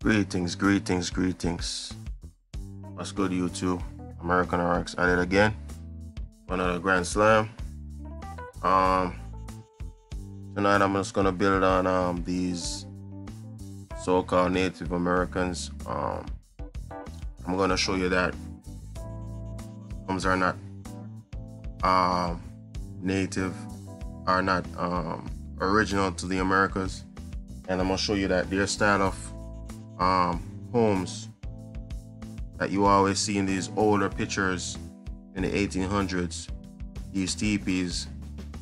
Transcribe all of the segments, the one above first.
Greetings, greetings, greetings. What's good, YouTube? American RX at it again for another Grand Slam. Tonight I'm just gonna build on these so-called Native Americans. I'm gonna show you that homes are not native, are not original to the Americas, and I'm gonna show you that their style of homes that you always see in these older pictures in the 1800s, these teepees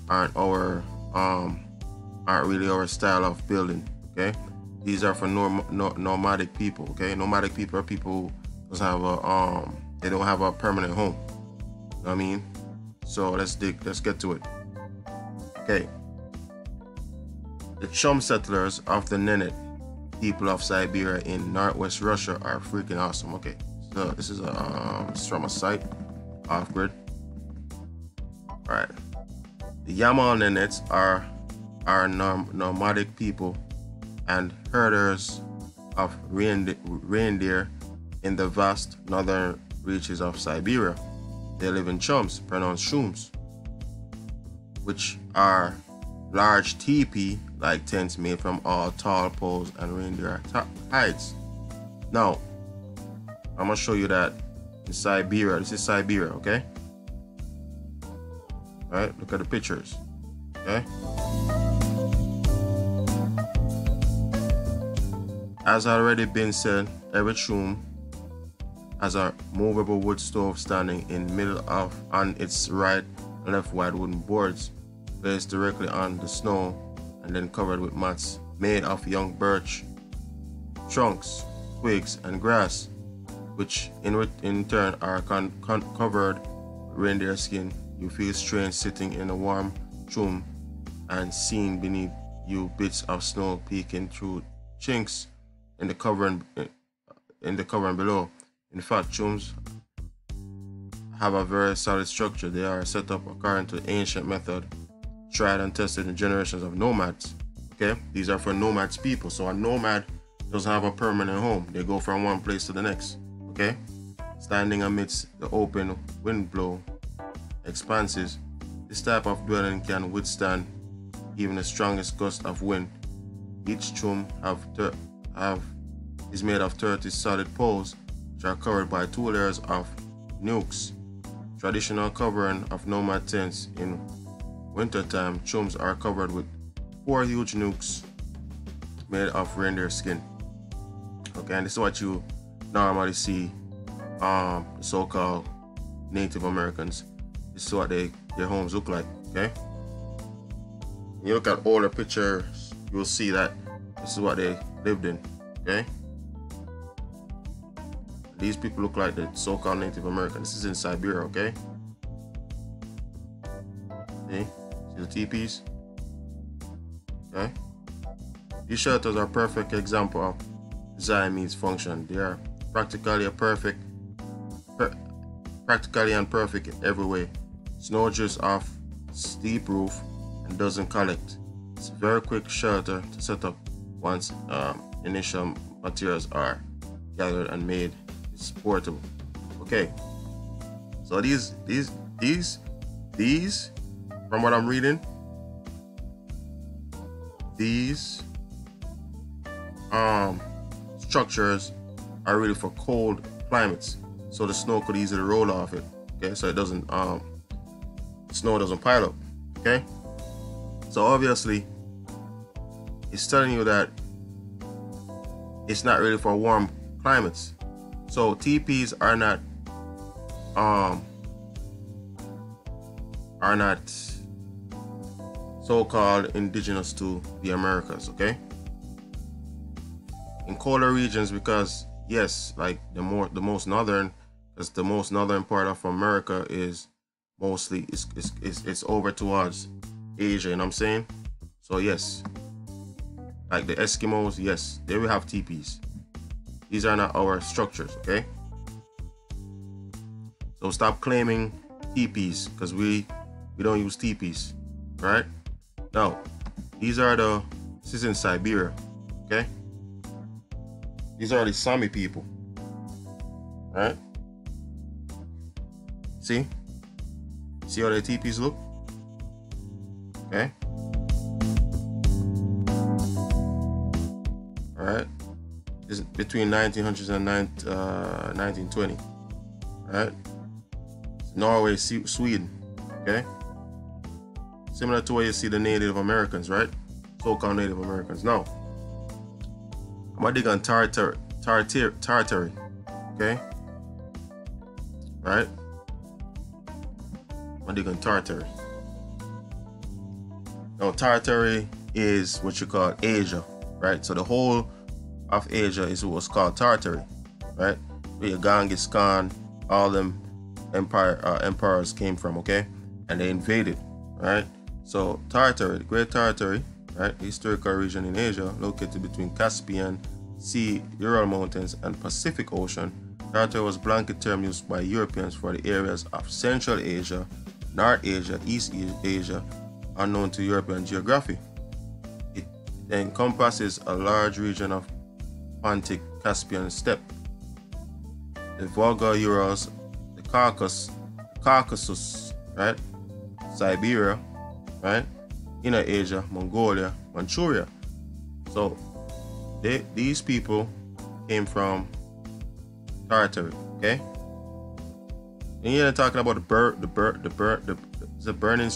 aren't really our style of building. Okay, these are for nomadic people. Okay, nomadic people are people who doesn't have a they don't have a permanent home. You know what I mean? So let's get to it. Okay, the Chum settlers of the Nenets people of Siberia in northwest Russia are freaking awesome. Okay, so this is from a site off grid. All right, the Yamal Nenets are nomadic people and herders of reindeer in the vast northern reaches of Siberia. They live in chums, pronounced shums, which are large teepee-like tents made from all tall poles and reindeer hides. Now, I'm gonna show you that in Siberia. This is Siberia, okay? All right, look at the pictures, okay? As already been said, every shum has a movable wood stove standing in the middle of on its right and left wide wooden boards placed directly on the snow and then covered with mats made of young birch trunks, twigs, and grass, which in turn are covered with reindeer skin. You feel strange sitting in a warm chum and seeing beneath you bits of snow peeking through chinks in the covering below. In fact, chums have a very solid structure. They are set up according to ancient method, tried and tested in generations of nomads. Okay, these are for nomads people. So a nomad doesn't have a permanent home. They go from one place to the next. Okay, standing amidst the open windblow expanses, this type of dwelling can withstand even the strongest gust of wind. Each chum is made of 30 solid poles, which are covered by 2 layers of nukes. Traditional covering of nomad tents in wintertime, chums are covered with 4 huge nukes made of reindeer skin. Okay, and this is what you normally see so-called Native Americans. This is what their homes look like. Okay, when you look at older pictures, you'll see that this is what they lived in. Okay, these people look like the so-called Native Americans. This is in Siberia. Okay, see the teepees. Okay, these shelters are a perfect example of design meets function. They are practically and perfect in every way. Snow drifts off steep roof and doesn't collect. It's a very quick shelter to set up once initial materials are gathered and made. It's portable. Okay, so these from what I'm reading, these structures are really for cold climates, so the snow could easily roll off it. Okay, so it doesn't snow doesn't pile up. Okay, so obviously it's telling you that it's not really for warm climates. So teepees are not so-called indigenous to the Americas. Okay, in colder regions, because yes, like the most northern, because the most northern part of America is mostly it's over towards Asia. You know what I'm saying? So yes, like the Eskimos, yes, they will have teepees. These are not our structures. Okay, so stop claiming teepees, because we don't use teepees. Right now, this is in Siberia. Okay, These are the Sami people. Right? See? See how the teepees look? Okay. Alright. This is between 1900s and 1920. Right? Norway, Sweden. Okay? Similar to where you see the Native Americans, right? So-called Native Americans. Now, I'm gonna dig on Tartary. Okay? Right? I'm gonna dig on Tartary. Now, Tartary is what you call Asia, right? So the whole of Asia is what's called Tartary, right? Where Genghis Khan, all them empires came from, okay? And they invaded, right? So Tartary, the Great Tartary, right? Historical region in Asia, located between Caspian Sea, Ural Mountains, and Pacific Ocean. Tartary was a blanket term used by Europeans for the areas of Central Asia, North Asia, East Asia, unknown to European geography. It encompasses a large region of Pontic Caspian steppe, the Volga Urals, the Caucasus, right? Siberia, right? Inner Asia, Mongolia, Manchuria. So these people came from Tartary, okay? And you're talking about the Berlin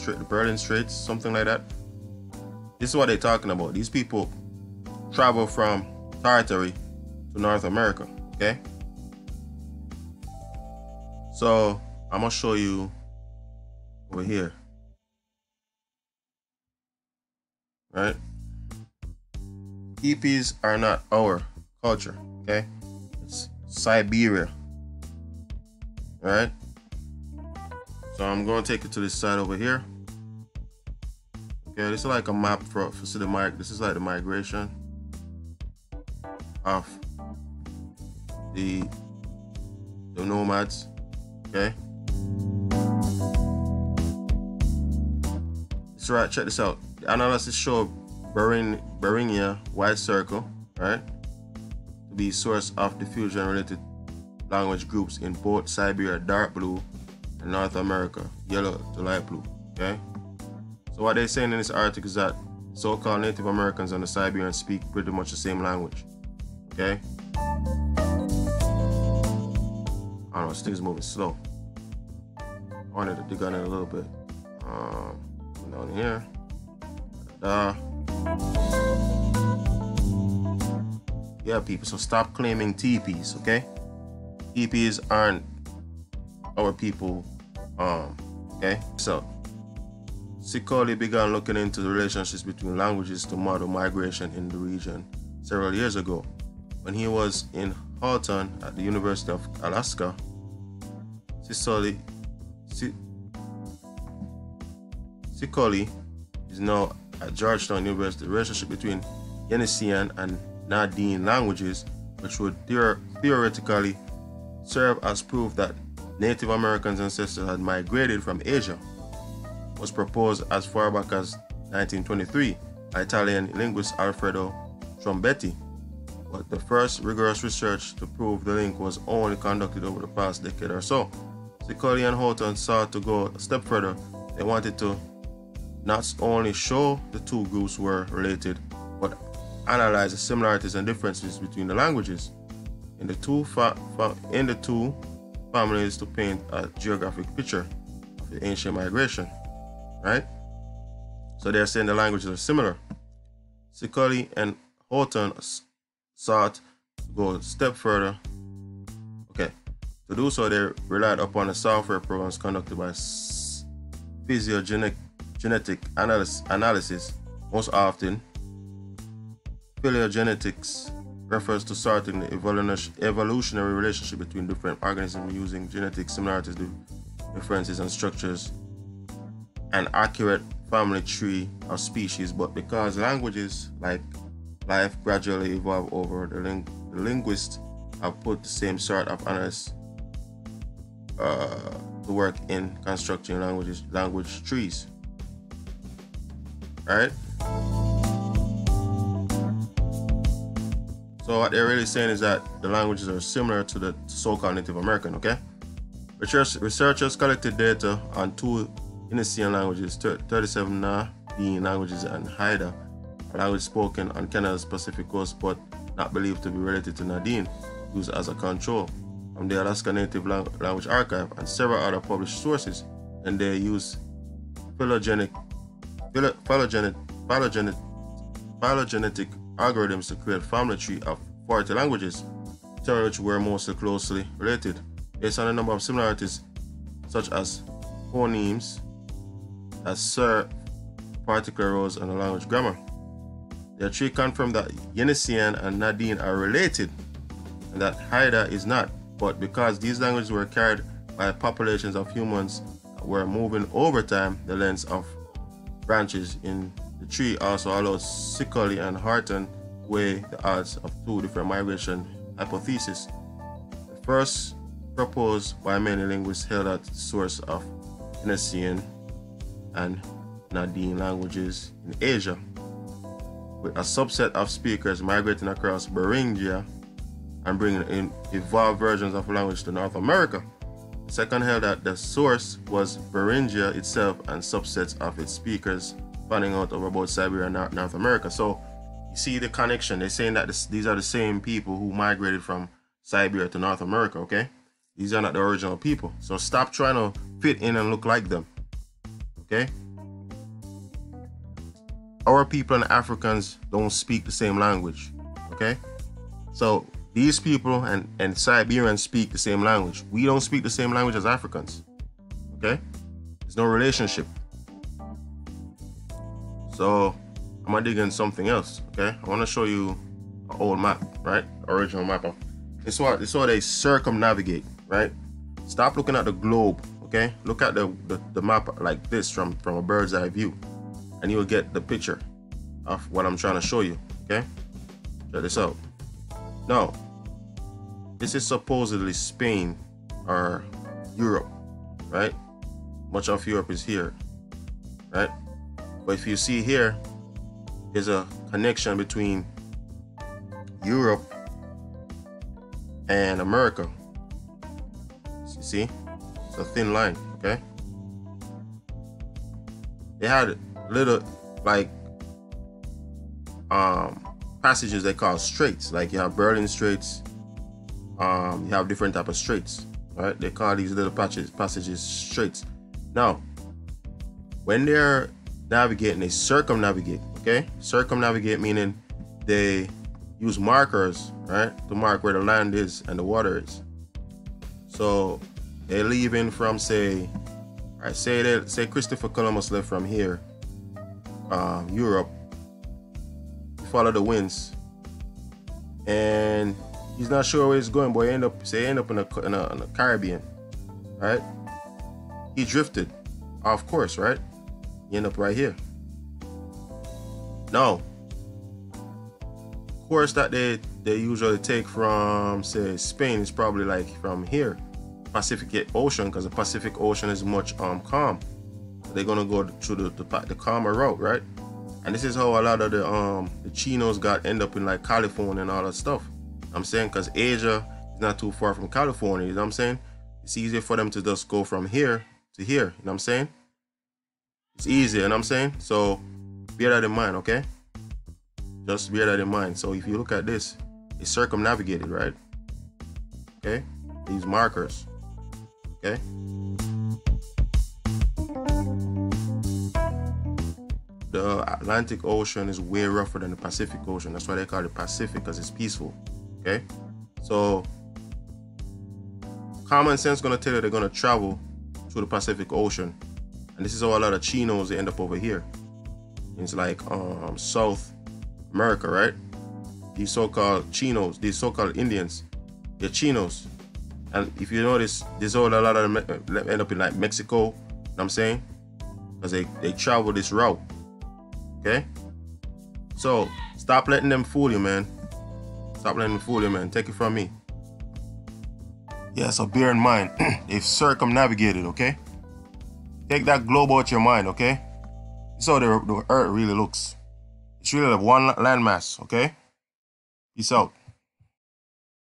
Straits, something like that. This is what they're talking about. These people travel from Tartary to North America, okay? So I'm gonna show you over here, right? Teepees are not our culture, okay? It's Siberia, right? So I'm going to take it to this side over here. Okay, this is like a map for this is like the migration of the nomads, okay? So right, check this out. The analysis show Beringia white circle, right, to be source of diffusion related language groups in both Siberia dark blue and North America yellow to light blue, okay? So what they're saying in this article is that so-called Native Americans and the Siberians speak pretty much the same language, okay? I don't know, this thing's moving slow. I wanted to dig on it a little bit. Down here. Yeah, people, so stop claiming teepees, okay? Teepees aren't our people, okay? So, Sikoli began looking into the relationships between languages to model migration in the region several years ago. When he was in Houghton at the University of Alaska, Sikoli is now at Georgetown University. The relationship between Yeniseian and Nadine languages, which would theoretically serve as proof that Native Americans' ancestors had migrated from Asia, was proposed as far back as 1923 by Italian linguist Alfredo Trombetti. But the first rigorous research to prove the link was only conducted over the past decade or so. Sikoli and Houghton sought to go a step further. They wanted to not only show the two groups were related, but analyze the similarities and differences between the languages in the two families to paint a geographic picture of the ancient migration, right? So they're saying the languages are similar. Sikoli and Houghton sought to go a step further. Okay, to do so, they relied upon the software programs conducted by phylogenetic analysis. Most often, phylogenetics refers to sorting the evolutionary relationship between different organisms using genetic similarities, differences, and structures, an accurate family tree of species. But because languages, like life, gradually evolve over, the linguists have put the same sort of analysis to work in constructing language trees. Alright? So So what they're really saying is that the languages are similar to the so-called Native American, okay? Researchers collected data on two Inusian languages, 37 Na-Dene languages, and Haida, a language spoken on Canada's Pacific coast but not believed to be related to Na-Dene, used as a control from the Alaska Native Language Archive and several other published sources. And they use phylogenetic algorithms to create a family tree of 40 languages, determining which were mostly closely related, based on a number of similarities, such as phonemes that serve particular roles in the language grammar. The tree confirmed that Yeniseian and Na-Dene are related, and that Haida is not, but because these languages were carried by populations of humans that were moving over time, the length of branches in the tree also allows Sicily and Horton weigh the odds of two different migration hypotheses. The first, proposed by many linguists, held at the source of Inusian and Na-Dene languages in Asia, with a subset of speakers migrating across Beringia and bringing in evolved versions of language to North America. The second held that the source was Beringia itself and subsets of its speakers spanning out over both Siberia and North America. So you see the connection. They're saying that these are the same people who migrated from Siberia to North America, okay? These are not the original people. So stop trying to fit in and look like them, okay? Our people and Africans don't speak the same language, okay? So these people and Siberians speak the same language. We don't speak the same language as Africans, okay? There's no relationship. So I'm gonna dig in something else, okay? I wanna show you an old map, right? Original map. This is how they circumnavigate, right? Stop looking at the globe, okay? Look at the map like this from a bird's eye view, and you will get the picture of what I'm trying to show you, okay? Check this out. Now, this is supposedly Spain or Europe, right? Much of Europe is here, right? But if you see here, there's a connection between Europe and America. You see? It's a thin line, okay? They had little, like, passages they call straits. Like you have Berlin Straits, you have different type of straits, right? They call these little passages straits. Now, when they're navigating, they circumnavigate, okay? Circumnavigate meaning they use markers, right, to mark where the land is and the water is. So they leave in from, say, all right, say Christopher Columbus left from here, Europe. Follow the winds, and he's not sure where he's going, but he end up in a Caribbean, right? He drifted off course, right? He end up right here. Now, course that they usually take from, say, Spain is probably like from here, Pacific Ocean, because the Pacific Ocean is much calm. So they're gonna go through the calmer route, right? And this is how a lot of the chinos end up in like California and all that stuff. I'm saying, because Asia is not too far from California, you know what I'm saying? It's easier for them to just go from here to here, you know what I'm saying? It's easier, you know what I'm saying? So bear that in mind, okay? Just bear that in mind. So if you look at this, it's circumnavigated, right? Okay? These markers, okay? The Atlantic Ocean is way rougher than the Pacific Ocean. That's why they call it Pacific, because it's peaceful, okay? So common sense is gonna tell you they're gonna travel through the Pacific Ocean. And this is how a lot of chinos, they end up over here. It's like South America, right? These so-called chinos, these so-called Indians, they're chinos. And if you notice, there's a lot of them end up in like Mexico, you know what I'm saying? Because they travel this route. Okay? So stop letting them fool you, man. Stop letting them fool you, man. Take it from me. Yeah, so bear in mind, they've circumnavigated, okay? Take that globe out your mind, okay? This is how the Earth really looks. It's really like one landmass, okay? Peace out.